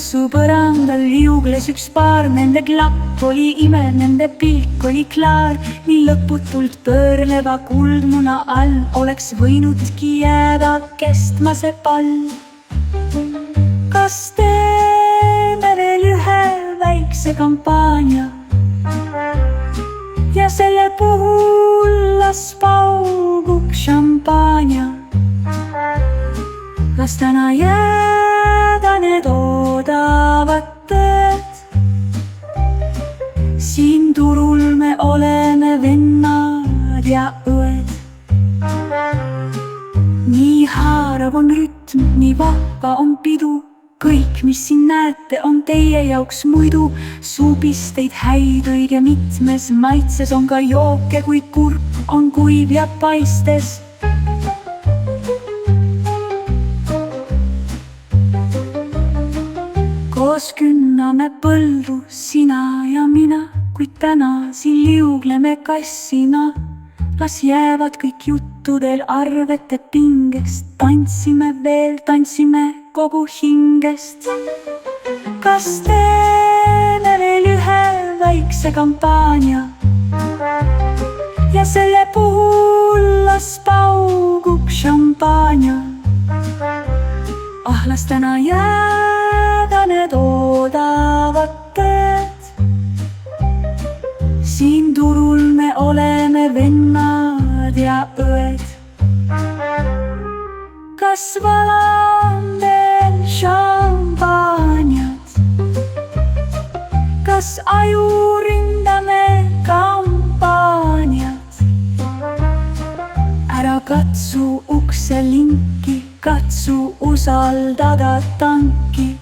su põrandal liugles üks paar, nende klapp oli ime, nende pilk oli klaar. nii lõputult pöörleva kuldmuna all oleks võinudki jääda kestma see pall. kas teeme veel ühe väikse kampaania ja selle puhul las pauguks šampaania. las täna jääda need oodavad tööd, siin turul me oleme vennad ja õed. nii haarav on rütm, nii vahva on pidu, kõik, mis siin näete, on teie jaoks muidu. suupisteid häid õige mitmes maitses, on ka jooke, kuid kurk on kuiv ja paistes. koos künname põldu, sina ja mina, kuid täna siin liugleme kassina. las jäävad kõik juttudel arvete pingest, tantsime veel, tantsime kogu hingest. kas teeme veel ühe väikse kampaania ja selle puhul las pauguks šampaania. ah, las täna jääda need oodavad tööd, siin turul me oleme vennad ja õed. kas valan veel šampaaniat, kas aju ründame kampaaniat? ära katsu ukse linki, katsu usaldada tanki,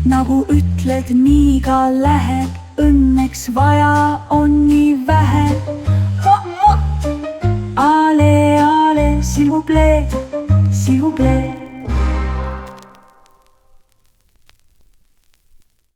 nagu ütled, nii ka läheb, õnneks vaja on nii vähe. Ale, s'il vous plaît, s'il vous plaît.